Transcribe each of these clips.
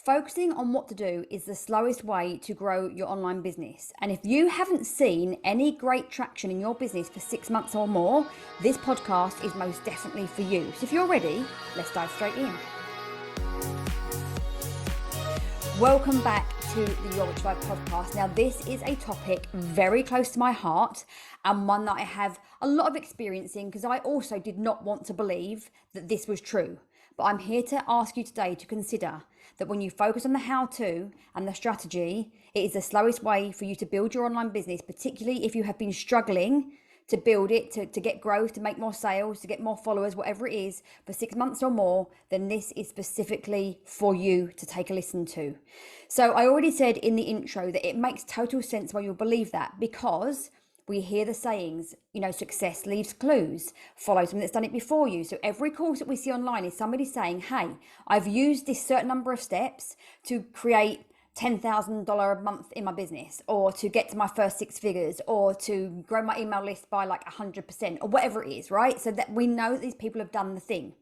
Focusing on what to do is the slowest way to grow your online business. And if you haven't seen any great traction in your business for 6 months or more, this podcast is most definitely for you. So if you're ready, let's dive straight in. Welcome back to the Your Rich Life podcast. Now, this is a topic very close to my heart and one that I have a lot of experience in, because I also did not want to believe that this was true. But I'm here to ask you today to consider that when you focus on the how-to and the strategy, it is the slowest way for you to build your online business, particularly if you have been struggling to build it, to get growth, to make more sales, to get more followers, whatever it is, for 6 months or more, then this is specifically for you to take a listen to. So I already said in the intro that it makes total sense why you'll believe that, because we hear the sayings, success leaves clues. Follow someone that's done it before you. So every course that we see online is somebody saying, hey, I've used this certain number of steps to create $10,000 a month in my business, or to get to my first 6 figures, or to grow my email list by like 100%, or whatever it is, right? So that we know that these people have done the thing.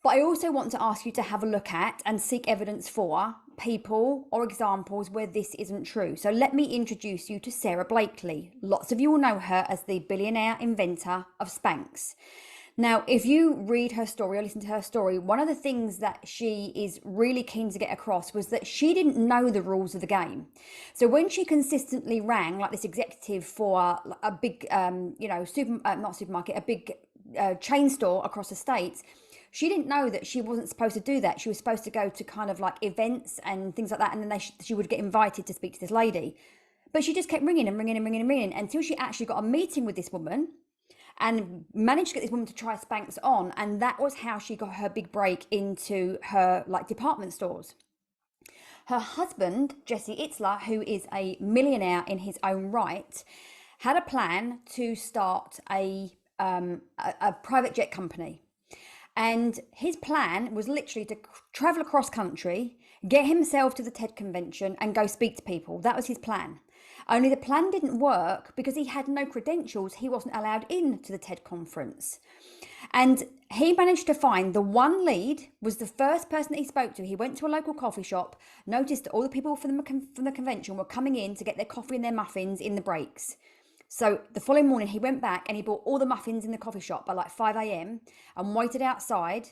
But I also want to ask you to have a look at and seek evidence for people or examples where this isn't true. So let me introduce you to Sarah Blakeley. Lots of you will know her as the billionaire inventor of Spanx. Now, if you read her story or listen to her story, one of the things that she is really keen to get across was that she didn't know the rules of the game. So when she consistently rang like this executive for a big, a big chain store across the States, she didn't know that she wasn't supposed to do that. She was supposed to go to kind of like events and things like that, and then she would get invited to speak to this lady. But she just kept ringing until she actually got a meeting with this woman and managed to get this woman to try Spanx on. And that was how she got her big break into her department stores. Her husband, Jesse Itzler, who is a millionaire in his own right, had a plan to start a private jet company. And his plan was literally to travel across country, get himself to the TED convention and go speak to people. That was his plan. Only the plan didn't work because he had no credentials. He wasn't allowed in to the TED conference. And he managed to find the one lead, was the first person that he spoke to. He went to a local coffee shop, noticed that all the people from the convention were coming in to get their coffee and their muffins in the breaks. So the following morning, he went back and he bought all the muffins in the coffee shop by like 5 a.m. and waited outside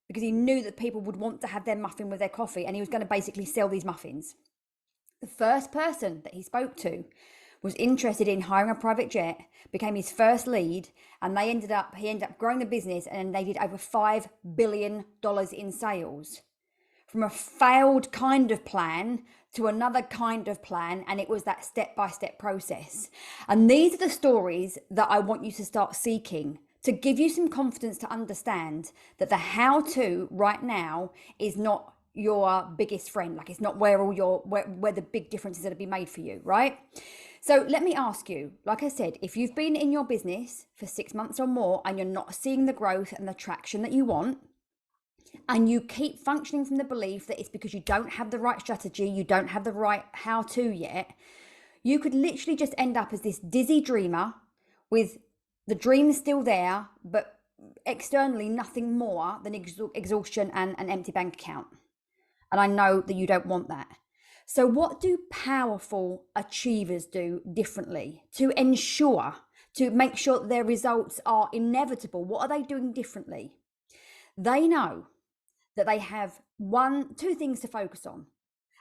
because he knew that people would want to have their muffin with their coffee, and he was going to basically sell these muffins. The first person that he spoke to was interested in hiring a private jet, became his first lead, and he ended up growing the business, and they did over $5 billion in sales. From a failed kind of plan to another kind of plan, and it was that step-by-step process. And these are the stories that I want you to start seeking to give you some confidence to understand that the how-to right now is not your biggest friend. Like, it's not where the big differences are to be made for you, right? So let me ask you, like I said, if you've been in your business for 6 months or more and you're not seeing the growth and the traction that you want, and you keep functioning from the belief that it's because you don't have the right strategy, you don't have the right how-to yet, you could literally just end up as this dizzy dreamer with the dream still there, but externally nothing more than exhaustion and an empty bank account. And I know that you don't want that. So what do powerful achievers do differently to make sure that their results are inevitable? What are they doing differently? They know that they have two things to focus on,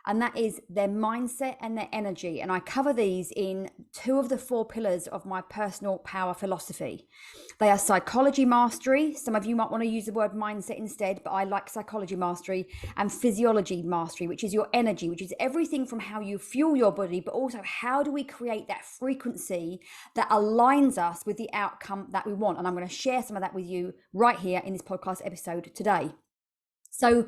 and that is their mindset and their energy. And I cover these in 2 of the 4 pillars of my personal power philosophy. They are psychology mastery. Some of you might want to use the word mindset instead, but I like psychology mastery, and physiology mastery, which is your energy, which is everything from how you fuel your body, but also how do we create that frequency that aligns us with the outcome that we want. And I'm going to share some of that with you right here in this podcast episode today. So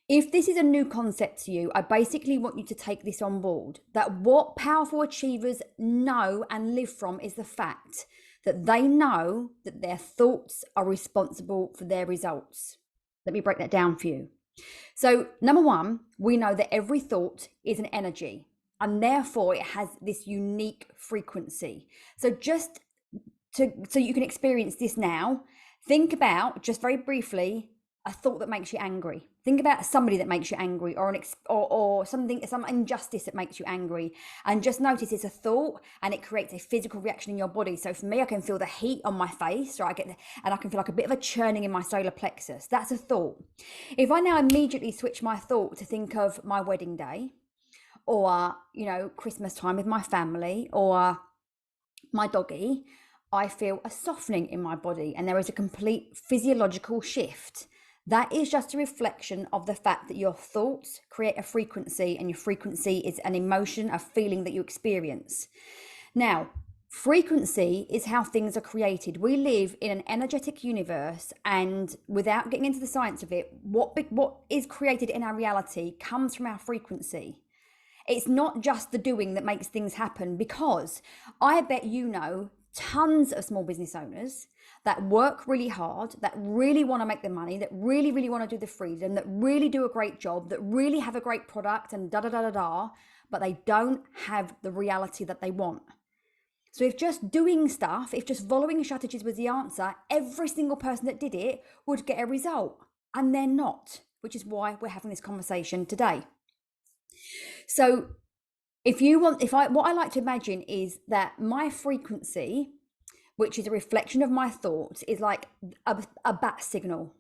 if this is a new concept to you, I basically want you to take this on board, that what powerful achievers know and live from is the fact that they know that their thoughts are responsible for their results. Let me break that down for you. So number 1, we know that every thought is an energy, and therefore it has this unique frequency. So so you can experience this now, think about, just very briefly, a thought that makes you angry. Think about somebody that makes you angry, or or something, some injustice that makes you angry, and just notice it's a thought, and it creates a physical reaction in your body. So for me, I can feel the heat on my face, or and I can feel like a bit of a churning in my solar plexus. That's a thought. If I now immediately switch my thought to think of my wedding day, or Christmas time with my family, or my doggy, I feel a softening in my body, and there is a complete physiological shift. That is just a reflection of the fact that your thoughts create a frequency, and your frequency is an emotion, a feeling that you experience. Now, frequency is how things are created. We live in an energetic universe, and without getting into the science of it, what is created in our reality comes from our frequency. It's not just the doing that makes things happen, because I bet tons of small business owners that work really hard, that really want to make the money, that really, really want to do the freedom, that really do a great job, that really have a great product and but they don't have the reality that they want. So if just doing stuff, if just following strategies was the answer, every single person that did it would get a result, and they're not, which is why we're having this conversation today. So what I like to imagine is that my frequency, which is a reflection of my thoughts, is like a bat signal.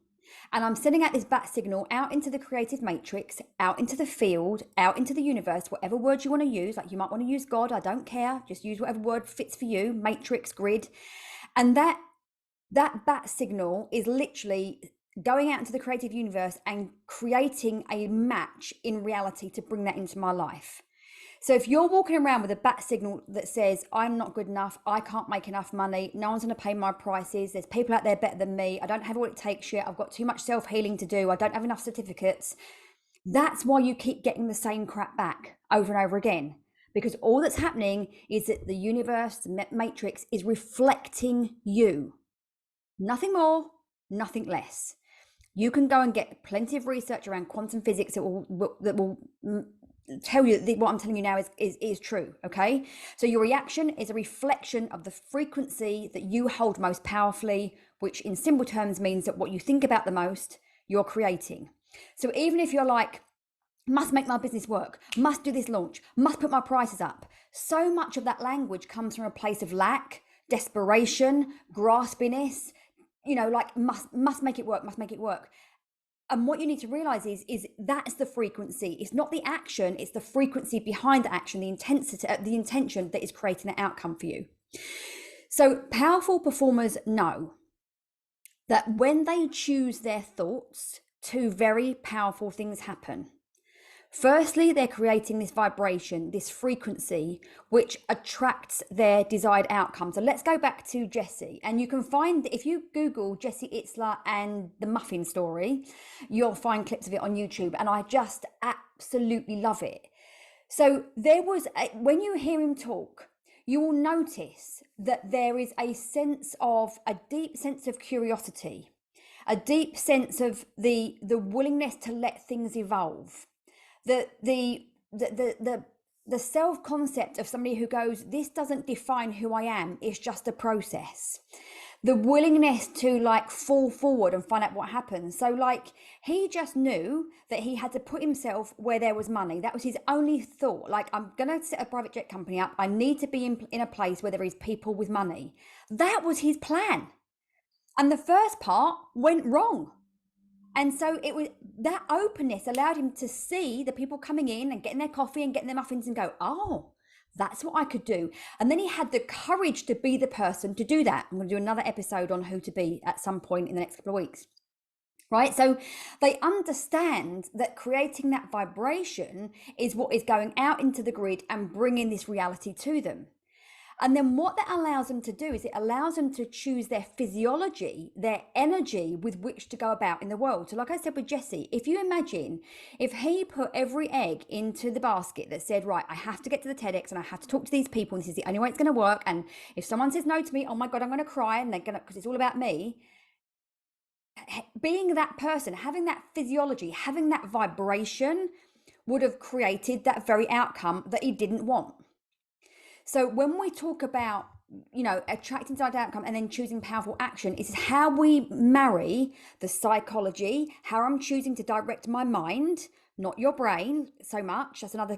And I'm sending out this bat signal out into the creative matrix, out into the field, out into the universe, whatever word you want to use. Like, you might want to use God, I don't care. Just use whatever word fits for you, matrix, grid. And that bat signal is literally going out into the creative universe and creating a match in reality to bring that into my life. So if you're walking around with a bat signal that says, I'm not good enough, I can't make enough money, no one's going to pay my prices, there's people out there better than me, I don't have what it takes yet, I've got too much self-healing to do, I don't have enough certificates, that's why you keep getting the same crap back over and over again. Because all that's happening is that the universe, the matrix, is reflecting you. Nothing more, nothing less. You can go and get plenty of research around quantum physics that will tell you that what I'm telling you now is true. Okay, so your reaction is a reflection of the frequency that you hold most powerfully, which in simple terms means that what you think about the most, you're creating. So even if you're like, must make my business work, must do this launch, must put my prices up, so much of that language comes from a place of lack, desperation, graspiness, like must make it work, must make it work. And what you need to realize is that's the frequency. It's not the action, it's the frequency behind the action, the intensity, the intention that is creating an outcome for you. So powerful performers know that when they choose their thoughts, two very powerful things happen. Firstly, they're creating this vibration, this frequency, which attracts their desired outcome. So let's go back to Jessie. And you can find, if you Google Jessie Itzler and the muffin story, you'll find clips of it on YouTube. And I just absolutely love it. So when you hear him talk, you will notice that there is a deep sense of curiosity, a deep sense of the willingness to let things evolve. The self-concept of somebody who goes, this doesn't define who I am, it's just a process. The willingness to fall forward and find out what happens. So he just knew that he had to put himself where there was money. That was his only thought. I'm going to set a private jet company up. I need to be in a place where there is people with money. That was his plan. And the first part went wrong. And so it was that openness allowed him to see the people coming in and getting their coffee and getting their muffins and go, oh, that's what I could do. And then he had the courage to be the person to do that. I'm going to do another episode on who to be at some point in the next couple of weeks. Right? So they understand that creating that vibration is what is going out into the grid and bringing this reality to them. And then what that allows them to do is it allows them to choose their physiology, their energy with which to go about in the world. So like I said with Jessie, if you imagine if he put every egg into the basket that said, right, I have to get to the TEDx and I have to talk to these people and this is the only way it's going to work. And if someone says no to me, oh my God, I'm going to cry, and they're going to, because it's all about me. Being that person, having that physiology, having that vibration would have created that very outcome that he didn't want. So when we talk about attracting desired outcome and then choosing powerful action. It's how we marry the psychology, how I'm choosing to direct my mind, not your brain so much. That's another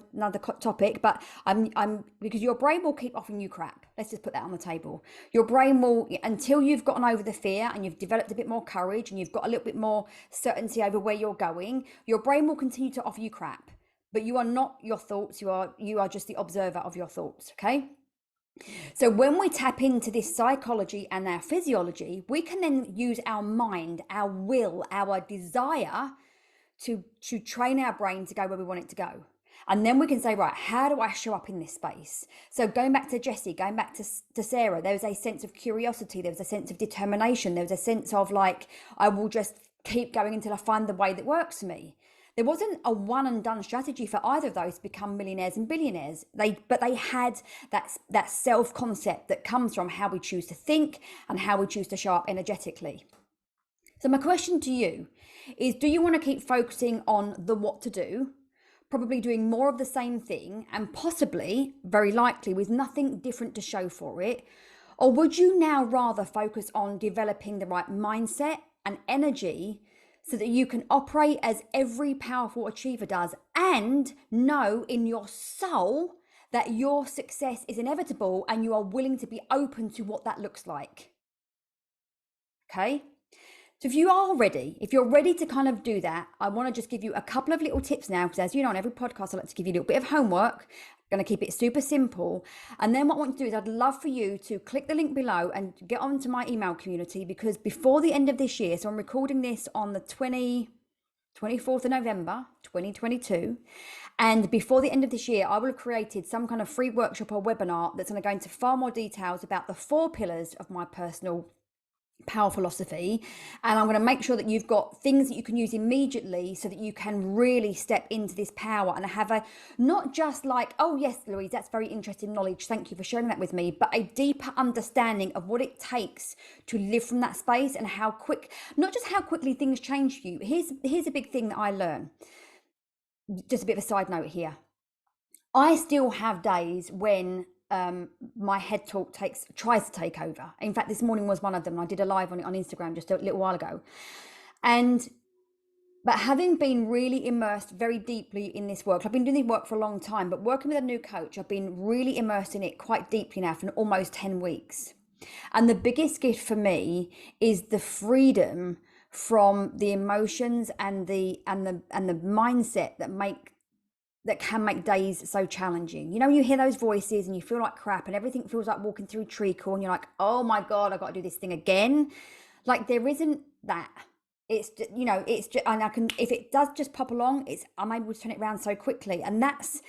topic, but I'm because your brain will keep offering you crap. Let's just put that on the table. Your brain will, until you've gotten over the fear and you've developed a bit more courage and you've got a little bit more certainty over where you're going, your brain will continue to offer you crap. But you are not your thoughts. You are just the observer of your thoughts. Okay. So when we tap into this psychology and our physiology, we can then use our mind, our will, our desire to train our brain to go where we want it to go. And then we can say, right, how do I show up in this space? So going back to Jessie, going back to Sarah, there was a sense of curiosity. There was a sense of determination. There was a sense of like, I will just keep going until I find the way that works for me. There wasn't a one and done strategy for either of those to become millionaires and billionaires. But they had that self concept that comes from how we choose to think and how we choose to show up energetically. So my question to you is, do you want to keep focusing on the what to do, probably doing more of the same thing and possibly, very likely, with nothing different to show for it? Or would you now rather focus on developing the right mindset and energy so that you can operate as every powerful achiever does and know in your soul that your success is inevitable and you are willing to be open to what that looks like? Okay. So if you're ready to kind of do that, I want to just give you a couple of little tips now, because as you know, on every podcast, I like to give you a little bit of homework. I'm going to keep it super simple. And then what I want to do is I'd love for you to click the link below and get onto my email community, because before the end of this year, so I'm recording this on the 24th of November, 2022. And before the end of this year, I will have created some kind of free workshop or webinar that's going to go into far more details about the 4 pillars of my personal power philosophy, and I'm going to make sure that you've got things that you can use immediately so that you can really step into this power and have a, not just like, oh yes, Louise, that's very interesting knowledge, thank you for sharing that with me, but a deeper understanding of what it takes to live from that space and not just how quickly things change for you. Here's a big thing that I learn. Just a bit of a side note here. I still have days when my head talk tries to take over. In fact, this morning was one of them, and I did a live on it on Instagram just a little while ago. But having been really immersed very deeply in this work, I've been doing this work for a long time, but working with a new coach, I've been really immersed in it quite deeply now for almost 10 weeks. And the biggest gift for me is the freedom from the emotions and the mindset that can make days so challenging. You know, you hear those voices and you feel like crap and everything feels like walking through treacle and you're like, oh my God, I've got to do this thing again. Like, there isn't that. It's just, and I can, if it does just pop along, I'm able to turn it around so quickly. And that's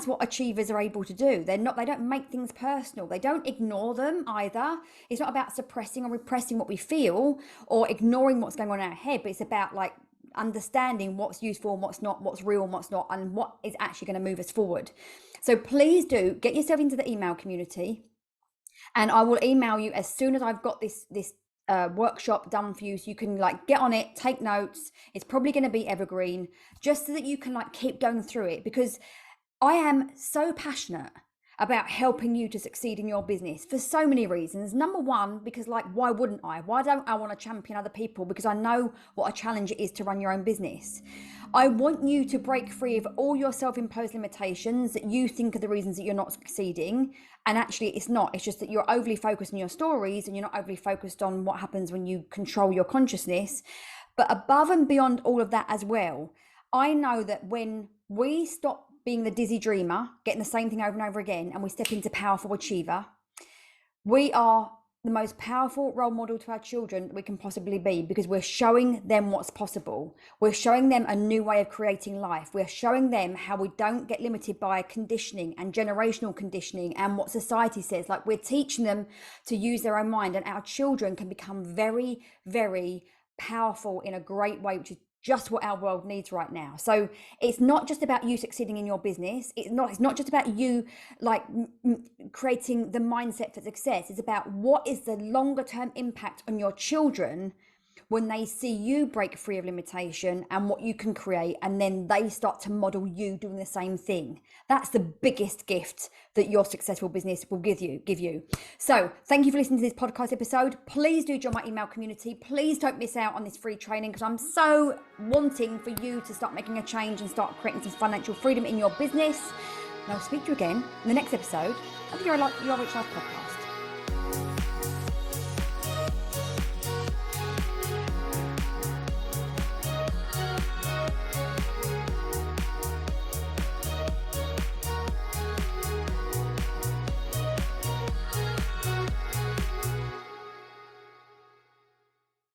what achievers are able to do. They don't make things personal. They don't ignore them either. It's not about suppressing or repressing what we feel or ignoring what's going on in our head, but it's about like understanding what's useful and what's not, what's real and what's not, and what is actually going to move us forward. So please do get yourself into the email community, and I will email you as soon as I've got this workshop done for you, so you can like get on it, take notes. It's probably going to be evergreen, just so that you can like keep going through it, because I am so passionate about helping you to succeed in your business for so many reasons. Number one, because like, why wouldn't I? Why don't I want to champion other people? Because I know what a challenge it is to run your own business. I want you to break free of all your self-imposed limitations that you think are the reasons that you're not succeeding. And actually it's not. It's just that you're overly focused on your stories and you're not overly focused on what happens when you control your consciousness. But above and beyond all of that as well, I know that when we stop being the dizzy dreamer, getting the same thing over and over again, and we step into powerful achiever, we are the most powerful role model to our children that we can possibly be, because we're showing them what's possible. We're showing them a new way of creating life. We're showing them how we don't get limited by conditioning and generational conditioning and what society says. Like, we're teaching them to use their own mind, and our children can become very, very powerful in a great way, which is just what our world needs right now. So it's not just about you succeeding in your business. It's not just about you like creating the mindset for success. It's about what is the longer term impact on your children when they see you break free of limitation and what you can create, and then they start to model you doing the same thing. That's the biggest gift that your successful business will give you. So thank you for listening to this podcast episode. Please do join my email community. Please don't miss out on this free training, because I'm so wanting for you to start making a change and start creating some financial freedom in your business. And I'll speak to you again in the next episode of Your Rich Life podcast.